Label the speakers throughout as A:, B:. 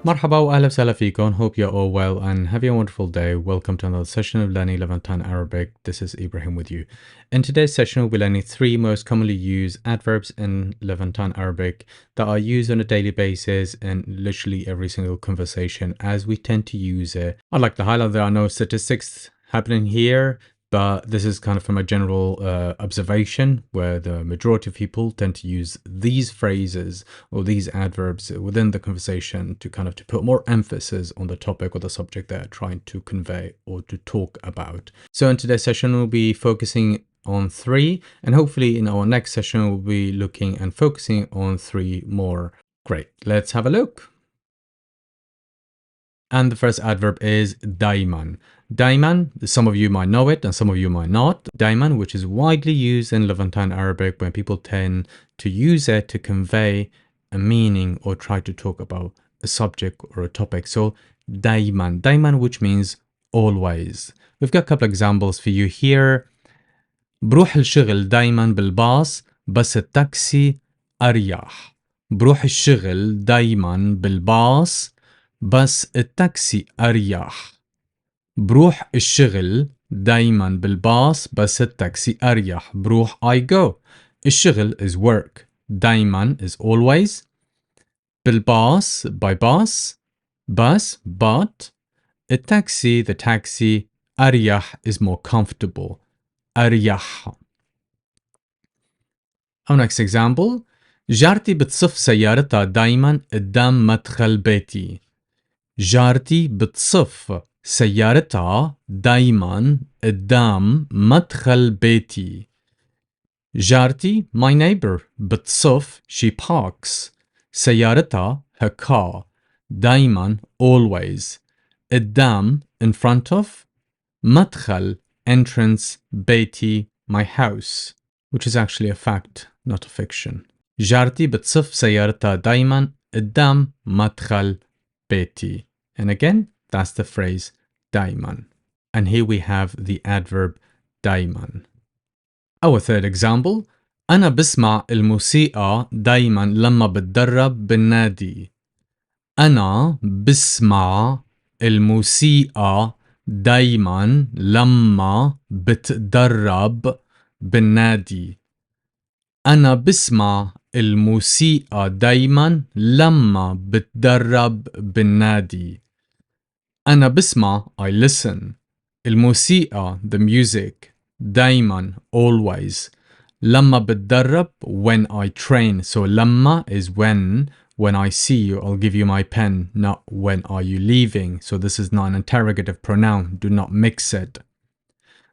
A: مرحبا وأهلا وسهلا فيكم. Hope you're all well and having a wonderful day. Welcome to another session of learning Levantine Arabic. This is Ibrahim with you. In today's session, we'll be learning three most commonly used adverbs in Levantine Arabic that are used on a daily basis in literally every single conversation as we tend to use it. I'd like to highlight there are no statistics happening here, but this is kind of from a general observation where the majority of people tend to use these phrases or these adverbs within the conversation to kind of to put more emphasis on the topic or the subject they're trying to convey or to talk about. So in today's session, we'll be focusing on three, and hopefully in our next session, we'll be looking and focusing on three more. Great, let's have a look. And the first adverb is daiman. Daiman, some of you might know it and some of you might not. Daiman, which is widely used in Levantine Arabic when people tend to use it to convey a meaning or try to talk about a subject or a topic. So daiman, daiman, which means always. We've got a couple of examples for you here. بروح الشغل دايما بالباص بس التاكسي أريح. بروح الشغل دايما بالباص بس التاكسي أريح. بروح الشغل دايما بالباص بس التاكسي أريح. بروح I go. الشغل is work. دايما is always. بالباص by bus. Bus but. التاكسي the taxi. أريح is more comfortable. أريح. Our next example. جارتي بتصف سيارتها دايما قدام مدخل بيتي. جارتي بتصف سيارتها دايما قدام مدخل بيتي. جارتي my neighbor بتصف she parks سيارتها her car دايما always قدام in front of مدخل entrance بيتي my house which is actually a fact not a fiction. جارتي بتصف سيارتها دايما قدام مدخل بيتي. And again, that's the phrase دايما. And here we have the adverb دايما. Our third example. أنا بسمع الموسيقى دايما لما بتدرب بالنادي. أنا بسمع الموسيقى دايما لما بتدرب بالنادي. أنا بسمع الموسيقى دايما لما بتدرب بالنادي. أنا بسمع I listen. الموسيقى the music دايما always. لما بتدرب when I train. So لما is when I see you I'll give you my pen, not when are you leaving. So this is not an interrogative pronoun. Do not mix it.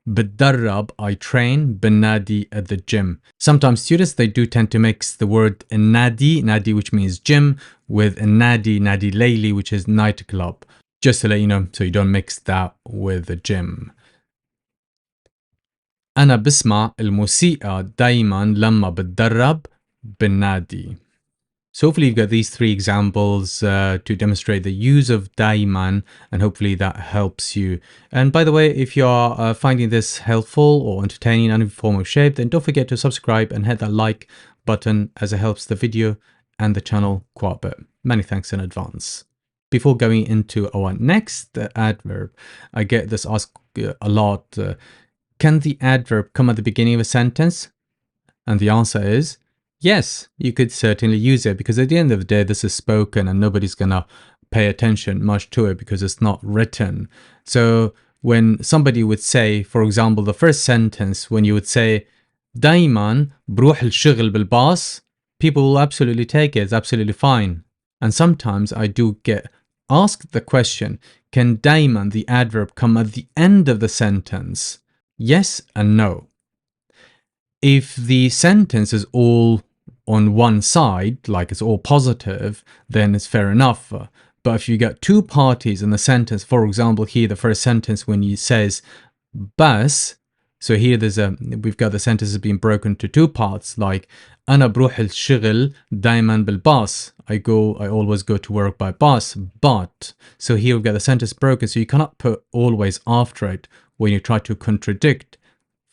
A: بتدرب I train بالنادي at the gym. Sometimes students they do tend to mix the word nadi which means gym with nadi layli which is nightclub. Just to let you know so you don't mix that with the gym. أنا بسمع الموسيقى دايما لما بتدرب بالنادي. So hopefully you've got these three examples to demonstrate the use of daiman, and hopefully that helps you. And by the way, if you are finding this helpful or entertaining in any form or shape, then don't forget to subscribe and hit that like button as it helps the video and the channel quite a bit. Many thanks in advance. Before going into our next adverb, I get this asked a lot. Can the adverb come at the beginning of a sentence? And the answer is yes, you could certainly use it because at the end of the day, this is spoken and nobody's going to pay attention much to it because it's not written. So when somebody would say, for example, the first sentence, when you would say, دايما بروح الشغل بالباص, people will absolutely take it. It's absolutely fine. And sometimes I do get asked the question, can دايما, the adverb, come at the end of the sentence? Yes and no. If the sentence is all on one side, like it's all positive, then it's fair enough. But if you get two parties in the sentence, for example, here the first sentence when he says bus, so here we've got the sentences being broken to two parts, like أنا بروح الشغل دايما بالباص. I always go to work by bus, but. So here we've got the sentence broken, so you cannot put always after it when you try to contradict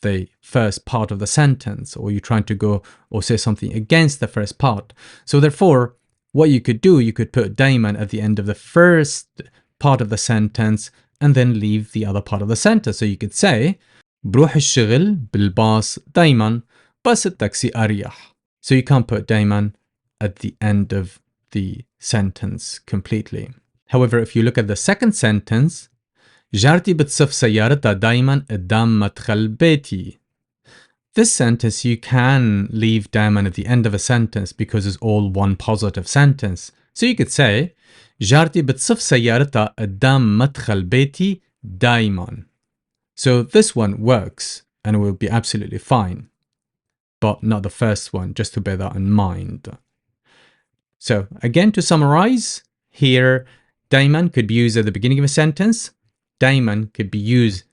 A: the first part of the sentence, or you're trying to go or say something against the first part. So therefore, what you could do, you could put دايما at the end of the first part of the sentence and then leave the other part of the sentence. So you could say بروح الشغل بالباص دايما بس التاكسي أريح. So you can't put دايما at the end of the sentence completely. However, if you look at the second sentence, جارتي بتصف سيارتها دايما قدام مدخل بيتي. This sentence you can leave دايما at the end of a sentence because it's all one positive sentence. So you could say جارتي بتصف سيارتها قدام مدخل بيتي دايما. So this one works and will be absolutely fine, but not the first one, just to bear that in mind. So again, to summarize, here دايما could be used at the beginning of a sentence. دايما could be used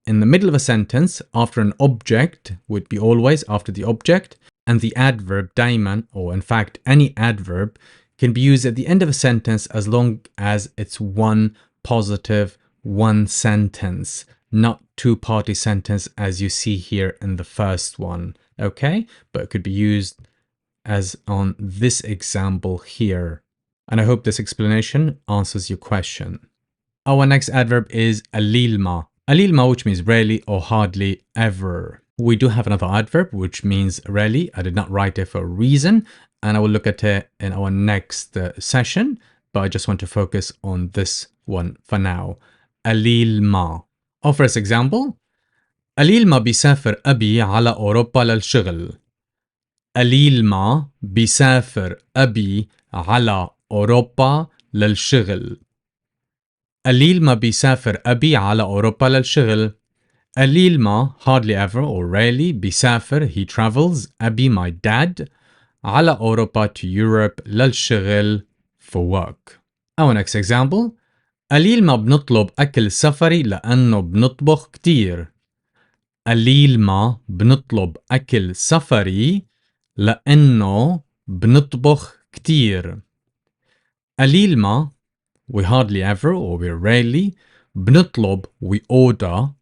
A: in the middle of a sentence after an object, would be always after the object, and the adverb دايما, or in fact any adverb, can be used at the end of a sentence as long as it's one positive, one sentence, not two-party sentence as you see here in the first one, okay? But it could be used as on this example here. And I hope this explanation answers your question. Our next adverb is alilma. Alilma, which means rarely or hardly ever. We do have another adverb, which means rarely. I did not write it for a reason, and I will look at it in our next session, but I just want to focus on this one for now. alilma. Our first example, قليل ما بيسافر أبي على أوروبا للشغل. قليل ما بيسافر أبي على أوروبا للشغل. قليل ما بيسافر أبي على أوروبا للشغل. قليل ما, hardly ever or rarely, بيسافر, he travels, أبي, my dad, على أوروبا, to Europe, للشغل, for work. Our next example, قليل ما بنطلب أكل سفري لأنه بنطبخ كتير. قليل ما بنطلب أكل سفري لأنه بنطبخ كتير. قليل ما, we hardly ever or we rarely, بنطلب, we order,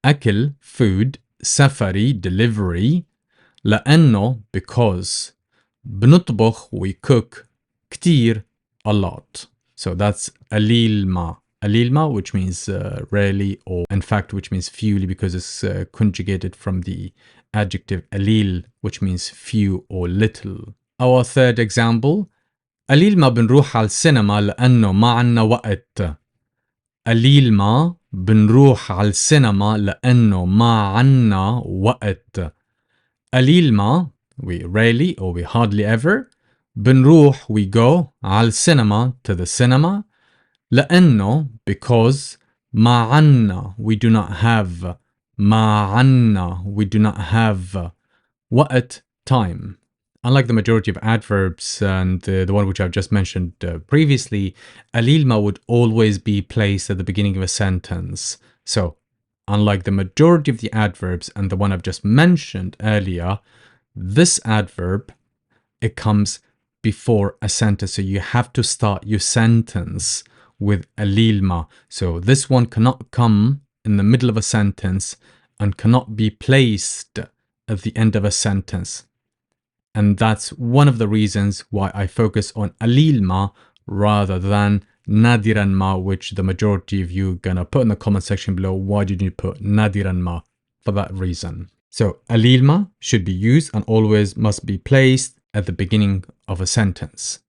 A: أكل, food, سفري, delivery, لأنه, because, بنطبخ, we cook, كتير, a lot. So that's قليل ما. قليل ما, which means rarely, or in fact which means fewly because it's conjugated from the adjective قليل, which means few or little. Our third example, قليل ما بنروح على السينما لأنه ما عنا وقت. قليل ما بنروح على السينما لأنه ما عنا وقت. قليل ما, we rarely or we hardly ever, بنروح, we go, على السينما, to the cinema, لأنه, because, ما عنا, we do not have, ما عنا, we do not have, وقت, time. Unlike the majority of adverbs and the one which I've just mentioned previously, قليل ما would always be placed at the beginning of a sentence. So, unlike the majority of the adverbs and the one I've just mentioned earlier, this adverb, it comes before a sentence. So you have to start your sentence with قليل ما. So this one cannot come in the middle of a sentence and cannot be placed at the end of a sentence. And that's one of the reasons why I focus on قليل ما rather than نادرا ما, which the majority of you are gonna put in the comment section below. Why did you put نادرا ما? For that reason. So قليل ما should be used and always must be placed at the beginning of a sentence.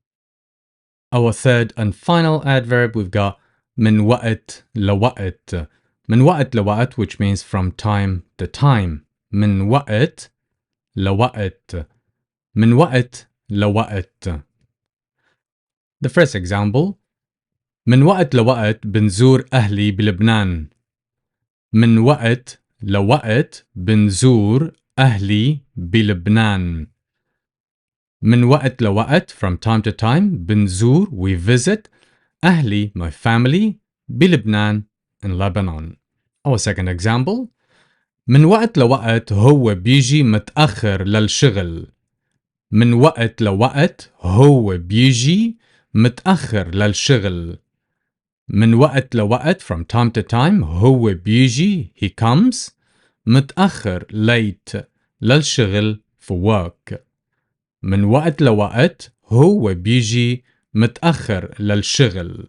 A: Our third and final adverb, we've got من وقت لوقت. من وقت لوقت, which means from time to time. من وقت لوقت. من وقت لوقت. The first example, من وقت لوقت بنزور أهلي بلبنان. من وقت لوقت بنزور أهلي بلبنان. من وقت لوقت, from time to time, بنزور, we visit, أهلي, my family, بلبنان, in Lebanon. Our second example, من وقت لوقت هو بيجي متأخر للشغل. من وقت لوقت هو بيجي متأخر للشغل. من وقت لوقت, from time to time, هو بيجي, he comes, متأخر, late, للشغل, for work. من وقت لوقت هو بيجي متأخر للشغل.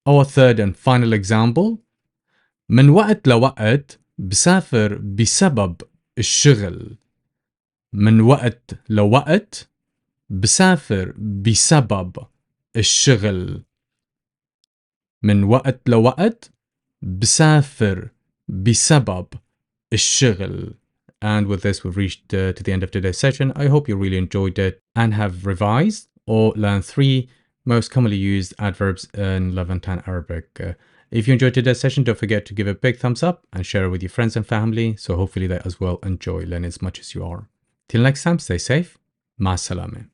A: Our third and final example. من وقت لوقت بسافر بسبب الشغل. من وقت لوقت بسافر بسبب الشغل. من وقت لوقت بسافر بسبب الشغل. And with this, we've reached to the end of today's session. I hope you really enjoyed it and have revised or learned 3 most commonly used adverbs in Levantine Arabic. If you enjoyed today's session, don't forget to give a big thumbs up and share it with your friends and family. So hopefully they as well enjoy learning as much as you are. Till next time, stay safe. Ma salame.